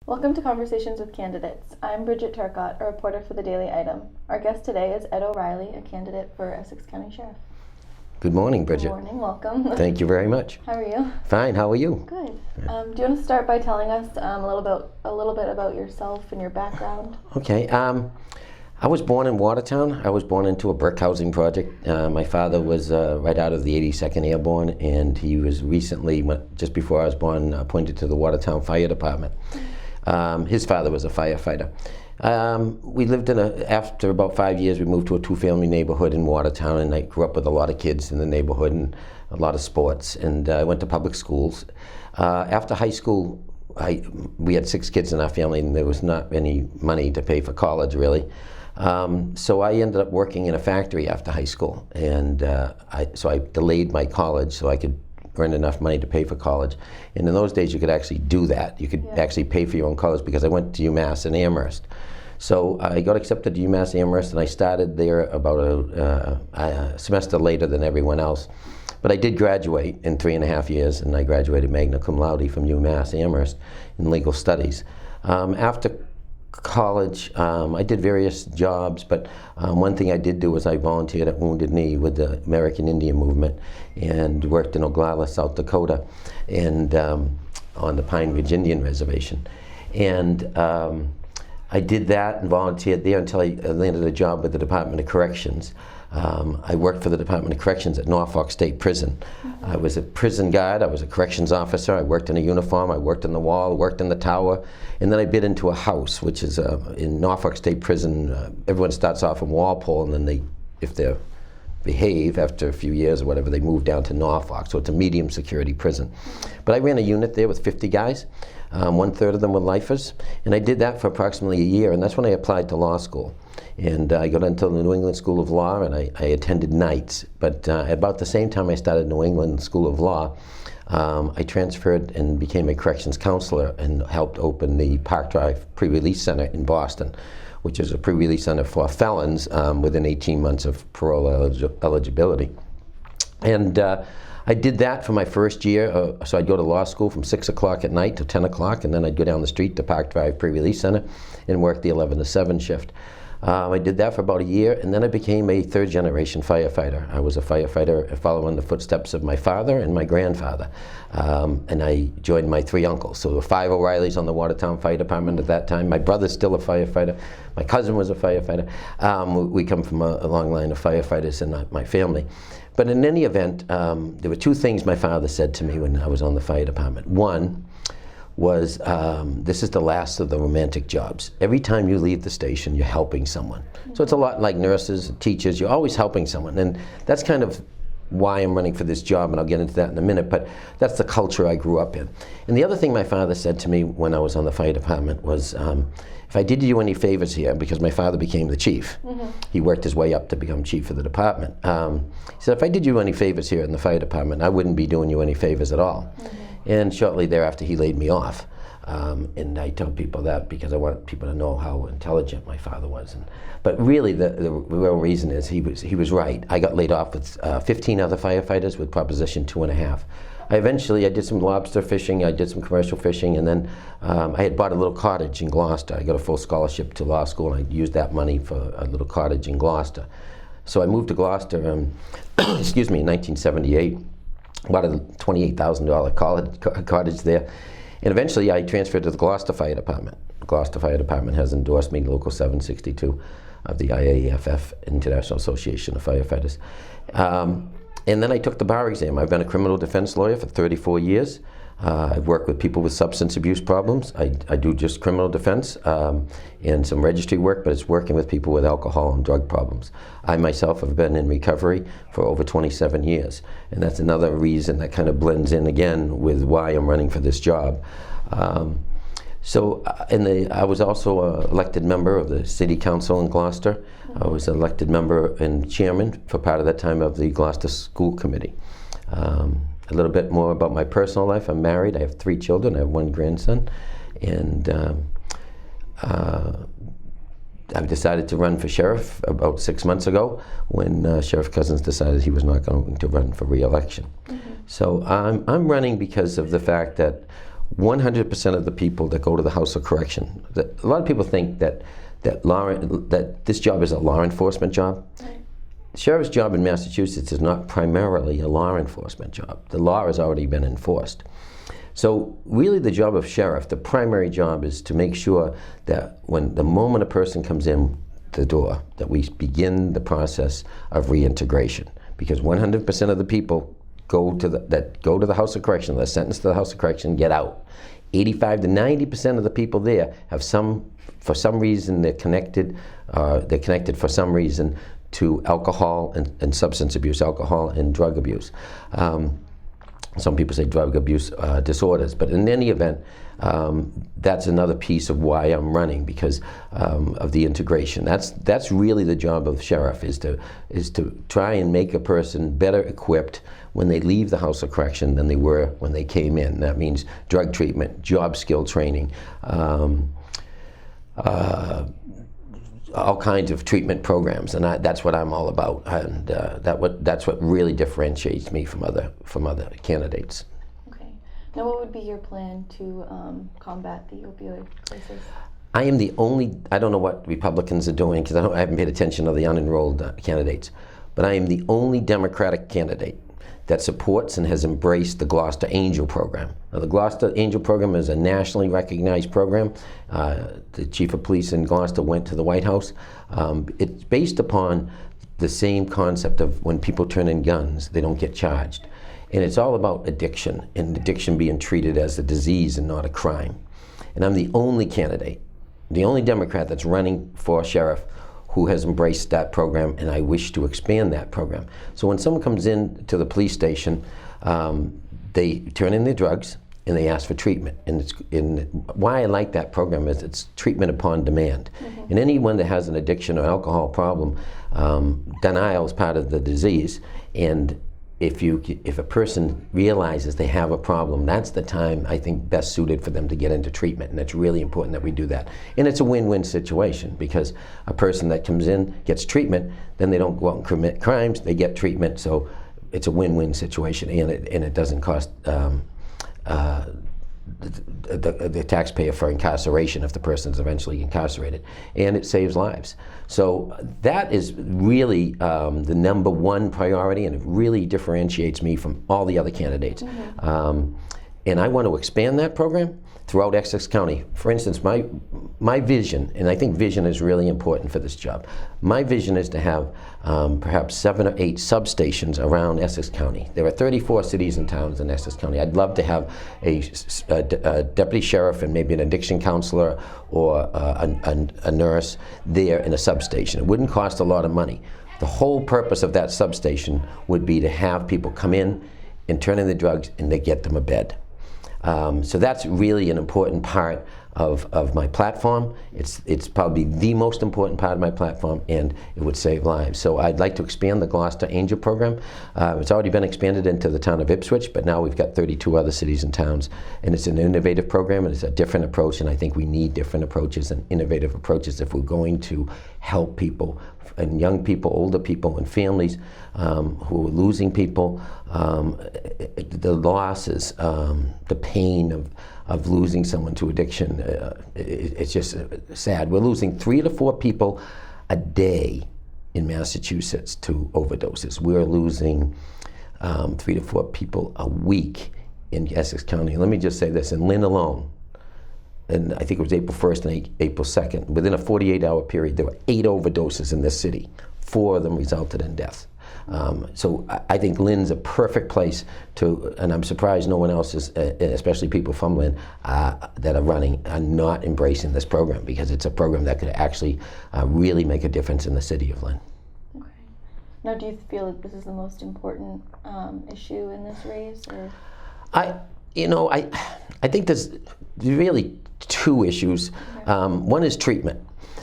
Welcome to Conversations with Candidates. I'm Bridget Turcotte, a reporter for the Daily Item. Our guest today is Ed O'Reilly, a candidate for Essex County Sheriff. Good morning, Bridget. Good morning, welcome. Thank you very much. How are you? Fine, how are you? Good. Do you want to start by telling us a little bit about yourself and your background? Okay, I was born in Watertown. I was born into a brick housing project. My father was right out of the 82nd Airborne, and he was recently, just before I was born, appointed to the Watertown Fire Department. His father was a firefighter. We lived after about 5 years, we moved to a two-family neighborhood in Watertown, and I grew up with a lot of kids in the neighborhood and a lot of sports, and I went to public schools. After high school, we had 6 kids in our family, and there was not any money to pay for college, really. So I ended up working in a factory after high school, and so I delayed my college so I could earn enough money to pay for college. And in those days, you could actually do that. You could actually pay for your own college, because I went to UMass in Amherst. So I got accepted to UMass Amherst, and I started there about a semester later than everyone else. But I did graduate in 3.5 years, and I graduated magna cum laude from UMass Amherst in legal studies. After college, I did various jobs, but one thing I did do was I volunteered at Wounded Knee with the American Indian Movement, and worked in Oglala, South Dakota, and on the Pine Ridge Indian Reservation. And I did that and volunteered there until I landed a job with the Department of Corrections. I worked for the Department of Corrections at Norfolk State Prison. I was a prison guard, I was a corrections officer, I worked in a uniform, I worked in the wall, I worked in the tower, and then I bid into a house, which is in Norfolk State Prison. Everyone starts off in Walpole, and then if they behave after a few years or whatever, they move down to Norfolk, so it's a medium security prison. But I ran a unit there with 50 guys. 1/3 of them were lifers, and I did that for approximately a year, and that's when I applied to law school. And I got into the New England School of Law, and I attended nights. But about the same time I started New England School of Law, I transferred and became a corrections counselor and helped open the Park Drive Pre-Release Center in Boston, which is a pre-release center for felons within 18 months of parole eligibility. And I did that for my first year. So I'd go to law school from 6 o'clock at night to 10 o'clock, and then I'd go down the street to Park Drive Pre-Release Center and work the 11 to 7 shift. I did that for about a year, and then I became a third-generation firefighter. I was a firefighter following the footsteps of my father and my grandfather, and I joined my 3 uncles. So there were 5 O'Reillys on the Watertown Fire Department at that time. My brother's still a firefighter. My cousin was a firefighter. We come from a long line of firefighters in my family. But in any event, there were 2 things my father said to me when I was on the fire department. One was, this is the last of the romantic jobs. Every time you leave the station, you're helping someone. So it's a lot like nurses, teachers, you're always helping someone. And that's kind of why I'm running for this job, and I'll get into that in a minute, but that's the culture I grew up in. And the other thing my father said to me when I was on the fire department was, if I did you any favors here, because my father became the chief. He worked his way up to become chief of the department. He said, if I did you any favors here in the fire department, I wouldn't be doing you any favors at all. And shortly thereafter, he laid me off. And I tell people that because I want people to know how intelligent my father was. But really, the real reason is he was right. I got laid off with 15 other firefighters with Proposition 2.5. I did some lobster fishing, I did some commercial fishing, and then I had bought a little cottage in Gloucester. I got a full scholarship to law school, and I used that money for a little cottage in Gloucester. So I moved to Gloucester, excuse me, in 1978. Bought a $28,000 cottage there. And eventually I transferred to the Gloucester Fire Department. The Gloucester Fire Department has endorsed me, Local 762 of the IAFF, International Association of Firefighters. And then I took the bar exam. I've been a criminal defense lawyer for 34 years. I've worked with people with substance abuse problems. I do just criminal defense and some registry work, but it's working with people with alcohol and drug problems. I myself have been in recovery for over 27 years, and that's another reason that kind of blends in again with why I'm running for this job. I was also an elected member of the City Council in Gloucester. I was an elected member and chairman for part of that time of the Gloucester School Committee. A little bit more about my personal life. I'm married. I have 3 children. I have 1 grandson. And I've decided to run for sheriff about 6 months ago when Sheriff Cousins decided he was not going to run for re-election. So I'm running because of the fact that 100% of the people that go to the House of Correction, a lot of people think that this job is a law enforcement job. Right. Sheriff's job in Massachusetts is not primarily a law enforcement job. The law has already been enforced. So really the job of sheriff, the primary job, is to make sure that when the moment a person comes in the door, that we begin the process of reintegration. Because 100% of the people that go to the House of Correction, that are sentenced to the House of Correction, get out. 85 to 90% of the people there have for some reason they're connected for some reason to alcohol and substance abuse, alcohol and drug abuse. Some people say drug abuse disorders, but in any event, that's another piece of why I'm running, because of the integration. That's really the job of the sheriff, is to try and make a person better equipped when they leave the House of Correction than they were when they came in. That means drug treatment, job skill training, all kinds of treatment programs, and that's what I'm all about, and that's what really differentiates me from other candidates. Okay. Now, what would be your plan to combat the opioid crisis? I am the only, I don't know what Republicans are doing, because I haven't paid attention to the unenrolled candidates, but I am the only Democratic candidate that supports and has embraced the Gloucester Angel program. Now, the Gloucester Angel program is a nationally recognized program. The chief of police in Gloucester went to the White House. It's based upon the same concept of when people turn in guns, they don't get charged. And it's all about addiction, and addiction being treated as a disease and not a crime. And I'm the only candidate, the only Democrat that's running for sheriff who has embraced that program, and I wish to expand that program. So when someone comes in to the police station, they turn in their drugs and they ask for treatment. And why I like that program is it's treatment upon demand. Mm-hmm. And anyone that has an addiction or alcohol problem, denial is part of the disease. And if a person realizes they have a problem, that's the time I think best suited for them to get into treatment, and it's really important that we do that. And it's a win-win situation, because a person that comes in gets treatment, then they don't go out and commit crimes, they get treatment, so it's a win-win situation, and it doesn't cost the taxpayer for incarceration if the person is eventually incarcerated, and it saves lives. So that is really the number one priority, and it really differentiates me from all the other candidates. Mm-hmm. And I want to expand that program throughout Essex County. For instance, my vision, and I think vision is really important for this job, my vision is to have perhaps 7 or 8 substations around Essex County. There are 34 cities and towns in Essex County. I'd love to have a deputy sheriff and maybe an addiction counselor or a nurse there in a substation. It wouldn't cost a lot of money. The whole purpose of that substation would be to have people come in and turn in the drugs, and they get them a bed. So that's really an important part of my platform. It's probably the most important part of my platform, and it would save lives. So I'd like to expand the Gloucester Angel program. It's already been expanded into the town of Ipswich, but now we've got 32 other cities and towns, and it's an innovative program, and it's a different approach, and I think we need different approaches and innovative approaches if we're going to help people, and young people, older people, and families who are losing people, the losses, the pain of losing someone to addiction. It's just sad. We're losing 3 to 4 people a day in Massachusetts to overdoses. We're losing 3 to 4 people a week in Essex County. Let me just say this, in Lynn alone, and I think it was April 1st and April 2nd, within a 48-hour period, there were 8 overdoses in this city. 4 of them resulted in death. So I think Lynn's a perfect place to, and I'm surprised no one else is, especially people from Lynn that are running, are not embracing this program, because it's a program that could actually really make a difference in the city of Lynn. Okay. Now, do you feel that this is the most important issue in this race, or? I think there's really 2 issues. Okay. One is treatment.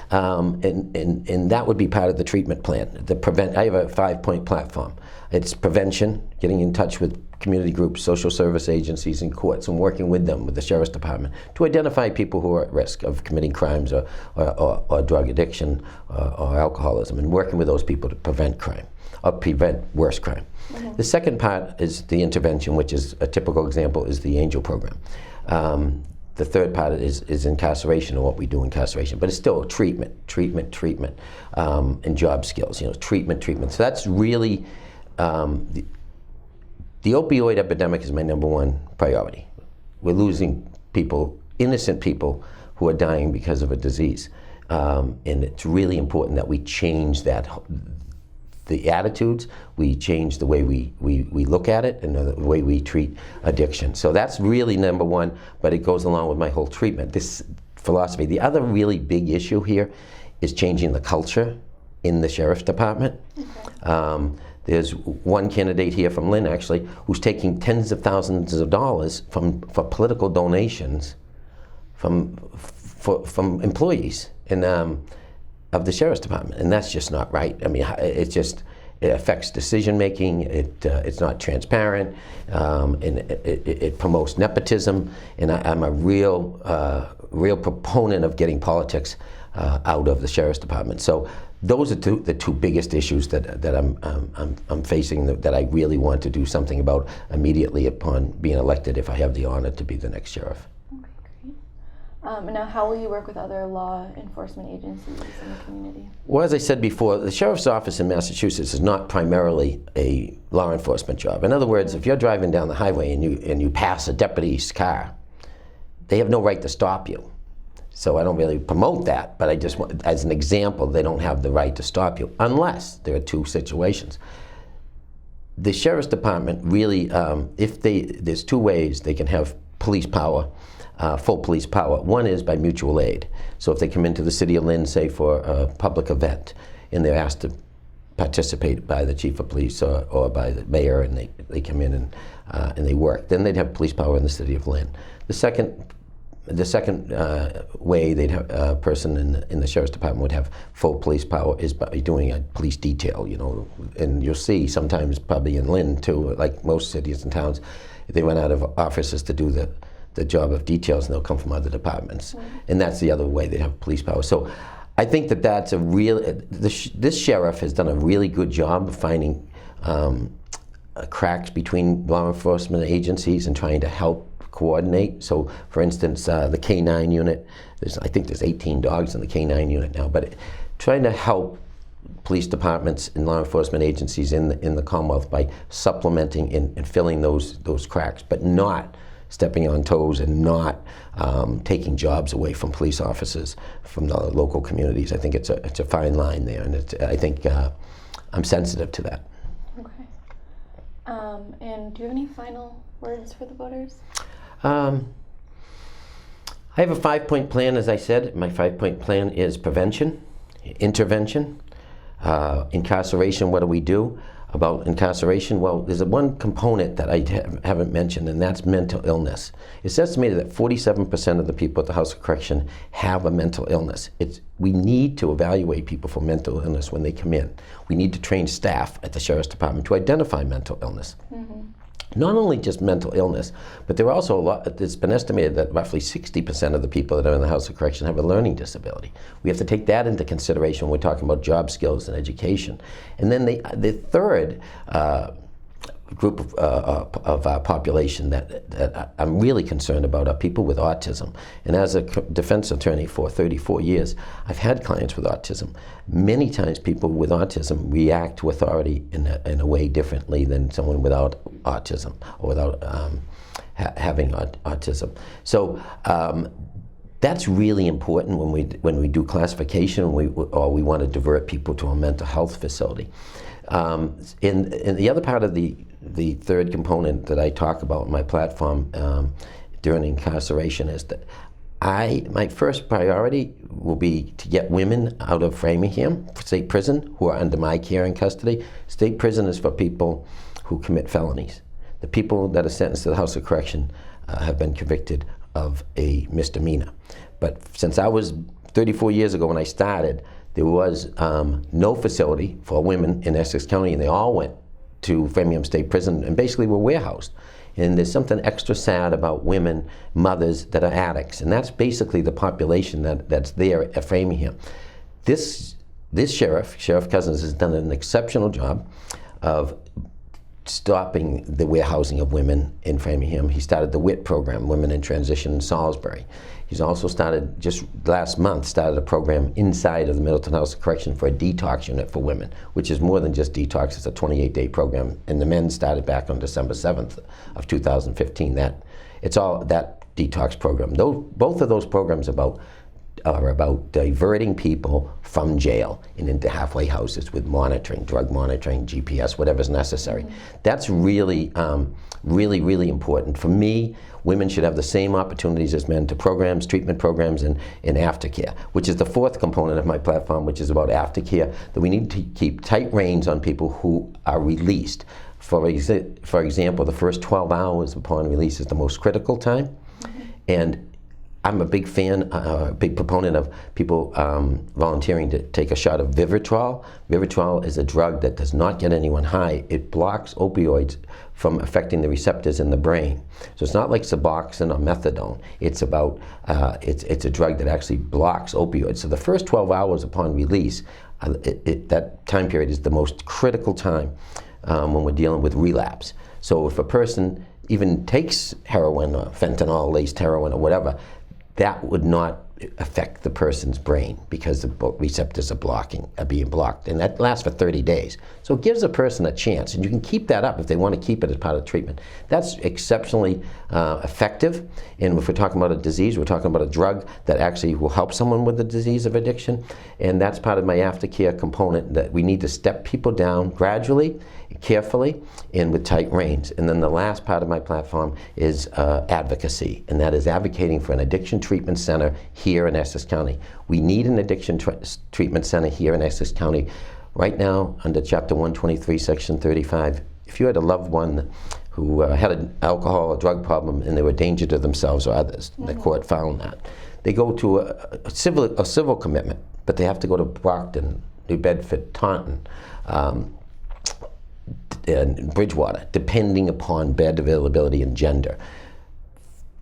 And that would be part of the treatment plan. I have a 5-point platform. It's prevention, getting in touch with community groups, social service agencies, and courts, and working with them, with the Sheriff's Department, to identify people who are at risk of committing crimes or drug addiction or alcoholism, and working with those people to prevent crime, or prevent worse crime. Mm-hmm. The second part is the intervention, which is a typical example is the Angel program. The third part is incarceration, or what we do in incarceration, but it's still treatment, and job skills. Treatment. So that's really the opioid epidemic is my number one priority. We're losing people, innocent people, who are dying because of a disease, and it's really important that we change the attitudes, we change the way we look at it, and the way we treat addiction. So that's really number one, but it goes along with my whole treatment, this philosophy. The other really big issue here is changing the culture in the Sheriff's Department. Okay. There's one candidate here from Lynn, actually, who's taking tens of thousands of dollars for political donations from employees of the Sheriff's Department, and that's just not right. I mean, it affects decision making. It's not transparent, and it promotes nepotism. And I'm a real proponent of getting politics out of the Sheriff's Department. So those are the two biggest issues that I'm facing, that I really want to do something about immediately upon being elected, if I have the honor to be the next sheriff. Now, how will you work with other law enforcement agencies in the community? Well, as I said before, the Sheriff's Office in Massachusetts is not primarily a law enforcement job. In other words, if you're driving down the highway and you pass a deputy's car, they have no right to stop you. So I don't really promote that, but I just want, as an example, they don't have the right to stop you, unless there are two situations. The Sheriff's Department really, there's two ways they can have police power. Full police power. One is by mutual aid. So if they come into the city of Lynn, say for a public event, and they're asked to participate by the chief of police or by the mayor, and they come in and they work, then they'd have police power in the city of Lynn. The second way they'd have a person in the Sheriff's Department would have full police power is by doing a police detail, and you'll see sometimes probably in Lynn too, like most cities and towns, they run out of officers to do the job of details, and they'll come from other departments. Mm-hmm. And that's the other way they have police power. So I think that's this sheriff has done a really good job of finding cracks between law enforcement agencies and trying to help coordinate. So for instance, the K-9 unit, I think there's 18 dogs in the K-9 unit now, but trying to help police departments and law enforcement agencies in the Commonwealth by supplementing and filling those cracks, but not stepping on toes and not taking jobs away from police officers from the local communities. I think it's a fine line there, and I think I'm sensitive to that. Okay. And do you have any final words for the voters? I have a 5-point plan, as I said. My 5-point plan is prevention, intervention, incarceration. What do we do about incarceration? Well, there's one component that I haven't mentioned, and that's mental illness. It's estimated that 47% of the people at the House of Correction have a mental illness. We need to evaluate people for mental illness when they come in. We need to train staff at the Sheriff's Department to identify mental illness. Mm-hmm. Not only just mental illness, but there are also it's been estimated that roughly 60% of the people that are in the House of Correction have a learning disability. We have to take that into consideration when we're talking about job skills and education. And then the third group of our population that I'm really concerned about are people with autism. And as a defense attorney for 34 years, I've had clients with autism. Many times people with autism react to authority in a way differently than someone without autism or without having autism. So that's really important when we do classification or we want to divert people to a mental health facility. In the other part of the third component that I talk about in my platform during incarceration is that my first priority will be to get women out of Framingham State Prison who are under my care and custody. State prison is for people who commit felonies. The people that are sentenced to the House of Correction have been convicted of a misdemeanor. But since I was 34 years ago when I started, there was no facility for women in Essex County, and they all went to Framingham State Prison and basically were warehoused. And there's something extra sad about women, mothers that are addicts, and that's basically the population that's there at Framingham. This sheriff, Sheriff Cousins, has done an exceptional job of stopping the warehousing of women in Framingham. He started the WIT program, Women in Transition in Salisbury. He's also started, just last month, started a program inside of the Middleton House of Correction for a detox unit for women, which is more than just detox. It's a 28-day program, and the men started back on December 7th of 2015. It's all that detox program. Both of those programs are about diverting people from jail and into halfway houses with monitoring, drug monitoring, GPS, whatever's necessary. That's really, really important. For me, women should have the same opportunities as men to programs, treatment programs, and aftercare, which is the fourth component of my platform, which is about aftercare, that we need to keep tight reins on people who are released. For example, the first 12 hours upon release is the most critical time, and I'm a big fan, a big proponent of people volunteering to take a shot of Vivitrol. Vivitrol is a drug that does not get anyone high. It blocks opioids from affecting the receptors in the brain. So it's not like Suboxone or Methadone. It's about, it's a drug that actually blocks opioids. So the first 12 hours upon release, that time period is the most critical time when we're dealing with relapse. So if a person even takes heroin or fentanyl-laced heroin or whatever, that would not affect the person's brain because the receptors are being blocked, and that lasts for 30 days. So it gives a person a chance, and you can keep that up if they want to keep it as part of treatment. That's exceptionally effective, and if we're talking about a disease, we're talking about a drug that actually will help someone with the disease of addiction, and that's part of my aftercare component, that we need to step people down gradually, carefully, and with tight reins. And then the last part of my platform is advocacy, and that is advocating for an addiction treatment center here in Essex County. We need an addiction treatment center here in Essex County. Right now, under Chapter 123, Section 35, if you had a loved one who had an alcohol or drug problem and they were a danger to themselves or others, the court found that, they go to a civil commitment, but they have to go to Brockton, New Bedford, Taunton, and Bridgewater, depending upon bed availability and gender.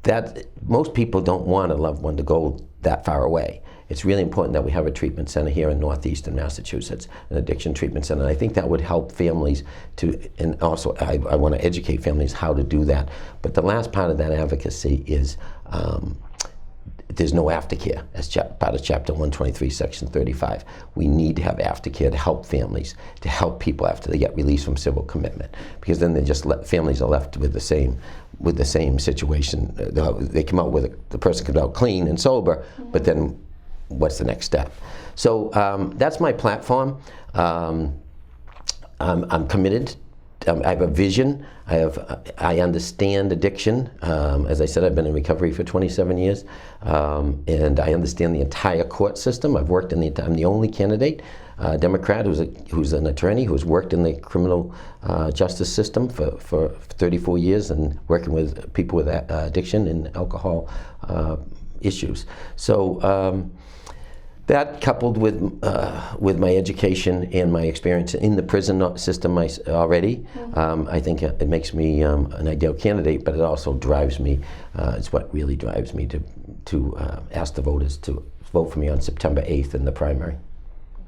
That most people don't want a loved one to go that far away. It's really important that we have a treatment center here in northeastern Massachusetts, an addiction treatment center. And I think that would help families to, and also I want to educate families how to do that. But the last part of that advocacy is there's no aftercare as part of Chapter 123, Section 35. We need to have aftercare to help families, to help people after they get released from civil commitment, because then families are left with the same situation. They come out the person comes out clean and sober, but then what's the next step? So that's my platform. I'm committed. I have a vision. I understand addiction. As I said, I've been in recovery for 27 years, and I understand the entire court system. I'm the only candidate, Democrat, who's an attorney who's worked in the criminal justice system for 34 years and working with people with addiction and alcohol issues. So. That, coupled with my education and my experience in the prison system already, I think it makes me an ideal candidate. But it also drives me. It's what really drives me to ask the voters to vote for me on September 8th in the primary.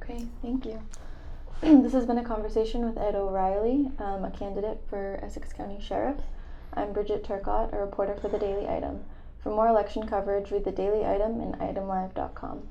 Okay, thank you. This has been a conversation with Ed O'Reilly, a candidate for Essex County Sheriff. I'm Bridget Turcotte, a reporter for The Daily Item. For more election coverage, read The Daily Item and itemlive.com.